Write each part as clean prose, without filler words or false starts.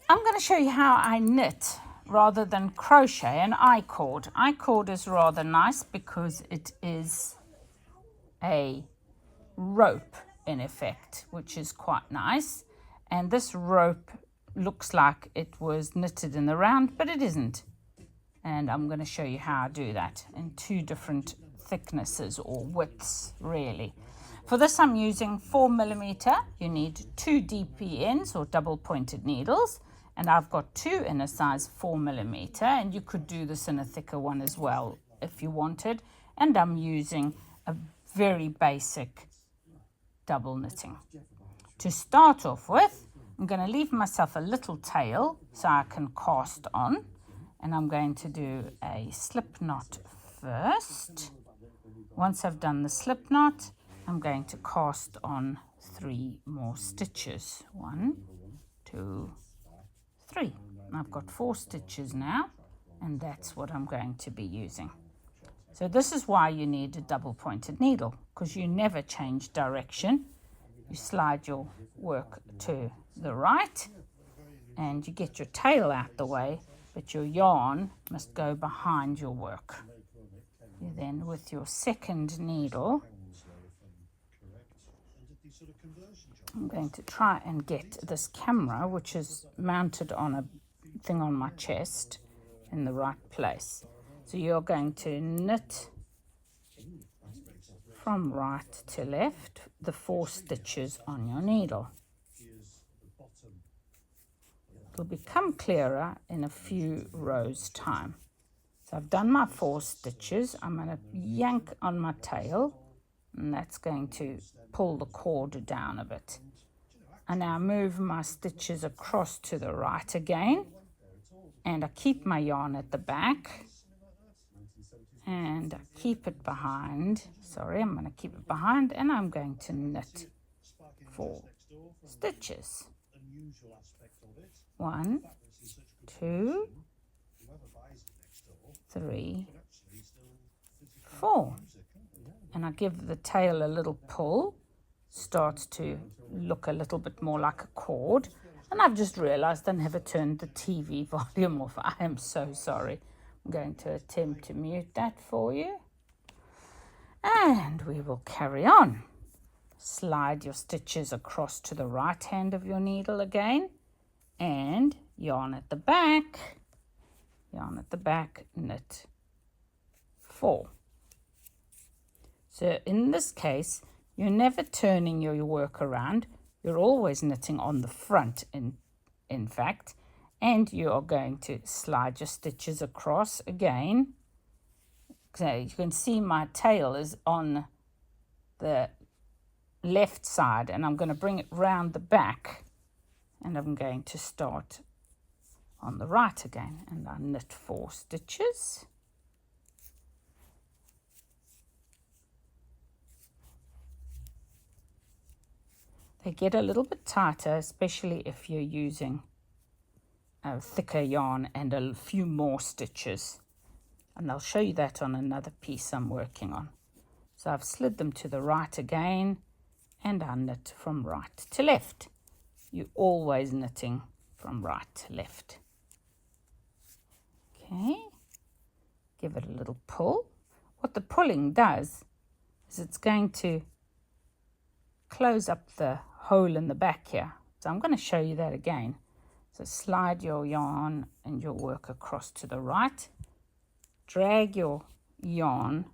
I'm going to show you how I knit rather than crochet an I-cord. I-cord is rather nice because it is a rope in effect, which is quite nice. And this rope looks like it was knitted in the round, but it isn't. And I'm going to show you how I do that in two different thicknesses or widths, really. For this, I'm using 4mm. You need 2 DPNs or double pointed needles, and I've got 2 in a size 4mm, and you could do this in a thicker one as well if you wanted. And I'm using a very basic double knitting. To start off with, I'm going to leave myself a little tail so I can cast on, and I'm going to do a slip knot first. Once I've done the slip knot, I'm going to cast on 3 more stitches. 1, 2, 3. I've got 4 stitches now, and that's what I'm going to be using. So this is why you need a double pointed needle, because you never change direction. You slide your work to the right and you get your tail out the way, but your yarn must go behind your work. You then, with your second needle, I'm going to try and get this camera, which is mounted on a thing on my chest, in the right place. So you're going to knit from right to left the 4 stitches on your needle. It will become clearer in a few rows time. So I've done my 4 stitches. I'm going to yank on my tail, and that's going to pull the cord down a bit. I now move my stitches across to the right again, and I keep my yarn at the back, and I keep it behind. Sorry, I'm going to keep it behind, and I'm going to knit 4 stitches. 1, 2, 3, 4. And I give the tail a little pull. Starts to look a little bit more like a cord. And I've just realized I never turned the TV volume off. I am so sorry. I'm going to attempt to mute that for you. And we will carry on. Slide your stitches across to the right hand of your needle again. And yarn at the back. Yarn at the back, knit 4. So in this case, you're never turning your work around. You're always knitting on the front, in fact. And you are going to slide your stitches across again. So you can see my tail is on the left side, and I'm going to bring it round the back. And I'm going to start on the right again. And I knit 4 stitches. They get a little bit tighter, especially if you're using a thicker yarn and a few more stitches. And I'll show you that on another piece I'm working on. So I've slid them to the right again, and I knit from right to left. You're always knitting from right to left. Okay, give it a little pull. What the pulling does is it's going to close up the hole in the back here. So I'm going to show you that again. So slide your yarn and your work across to the right. Drag your yarn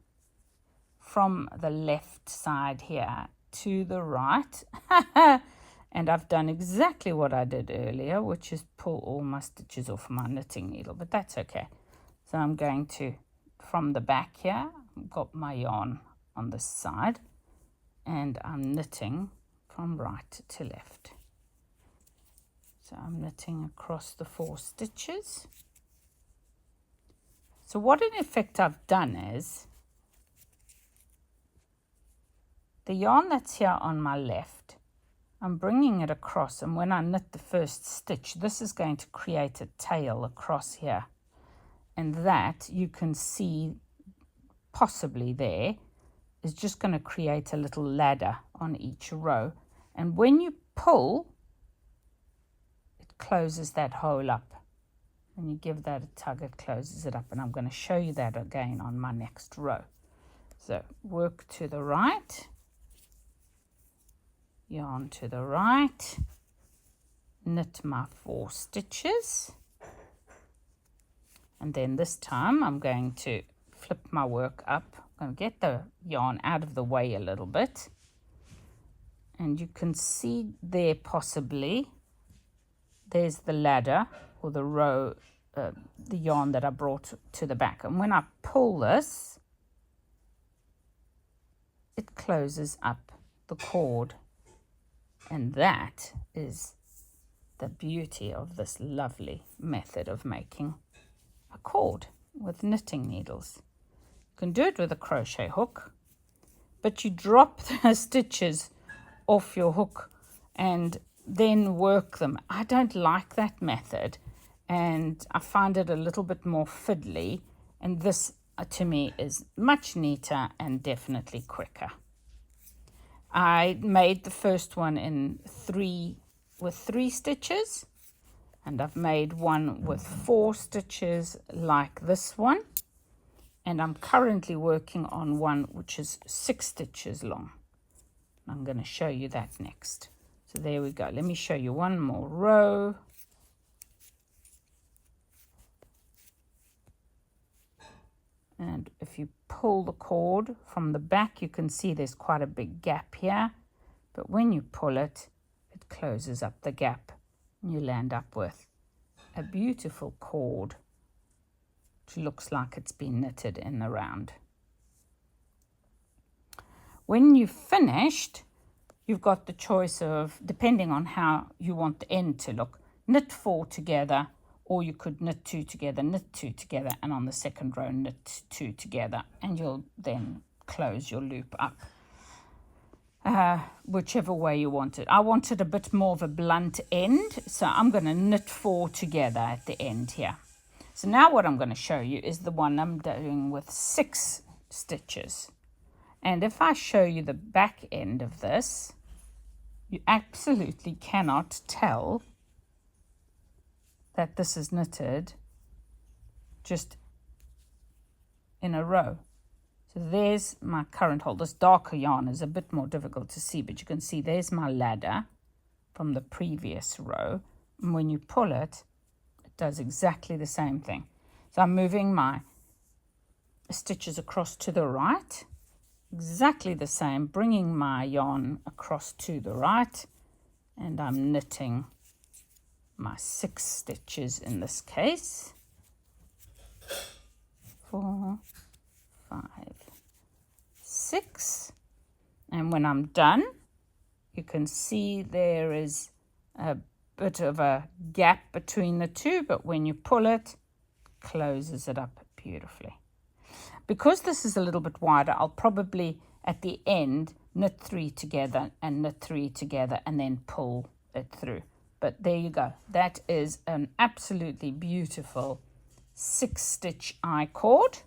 from the left side here to the right. And I've done exactly what I did earlier, which is pull all my stitches off my knitting needle, but that's okay. So I'm going to, from the back here, I've got my yarn on this side, and I'm knitting from right to left. So I'm knitting across the 4 stitches. So what in effect I've done is, the yarn that's here on my left, I'm bringing it across, and when I knit the first stitch, this is going to create a tail across here. And that, you can see possibly there, is just going to create a little ladder on each row. And when you pull, it closes that hole up. When you give that a tug, it closes it up. And I'm going to show you that again on my next row. So work to the right, yarn to the right, knit my 4 stitches, and then this time I'm going to flip my work up. I'm going to get the yarn out of the way a little bit, and you can see there possibly there's the ladder or the row, the yarn that I brought to the back, and when I pull this, it closes up the cord, and that is the beauty of this lovely method of making a cord with knitting needles. You can do it with a crochet hook, but you drop the stitches off your hook and then work them. I don't like that method, and I find it a little bit more fiddly, and this to me is much neater and definitely quicker. I made the first one with 3 stitches, and I've made one with 4 stitches like this one, and I'm currently working on one which is 6 stitches long. I'm going to show you that next. So there we go. Let me show you one more row. And if you pull the cord from the back, you can see there's quite a big gap here. But when you pull it, it closes up the gap. And you land up with a beautiful cord, which looks like it's been knitted in the round. When you've finished, you've got the choice of, depending on how you want the end to look, knit 4 together, or you could knit 2 together, knit 2 together, and on the second row knit 2 together, and you'll then close your loop up. Whichever way you want it. I wanted a bit more of a blunt end, so I'm going to knit 4 together at the end here. So now what I'm going to show you is the one I'm doing with 6 stitches. And if I show you the back end of this, you absolutely cannot tell that this is knitted just in a row. So there's my current hole. This darker yarn is a bit more difficult to see, but you can see there's my ladder from the previous row. And when you pull it, it does exactly the same thing. So I'm moving my stitches across to the right, exactly the same, bringing my yarn across to the right, and I'm knitting my 6 stitches in this case. 4, 5, 6, and when I'm done, you can see there is a bit of a gap between the two, but when you pull it, it closes it up beautifully. Because this is a little bit wider, I'll probably at the end knit 3 together and knit 3 together and then pull it through. But there you go. That is an absolutely beautiful 6-stitch I-cord.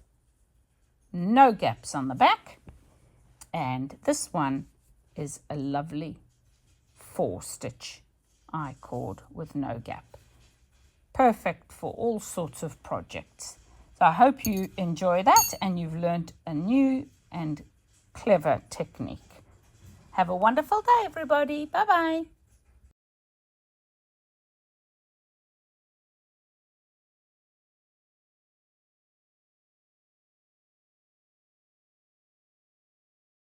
No gaps on the back. And this one is a lovely 4-stitch I-cord with no gap. Perfect for all sorts of projects. So I hope you enjoy that and you've learned a new and clever technique. Have a wonderful day, everybody. Bye-bye.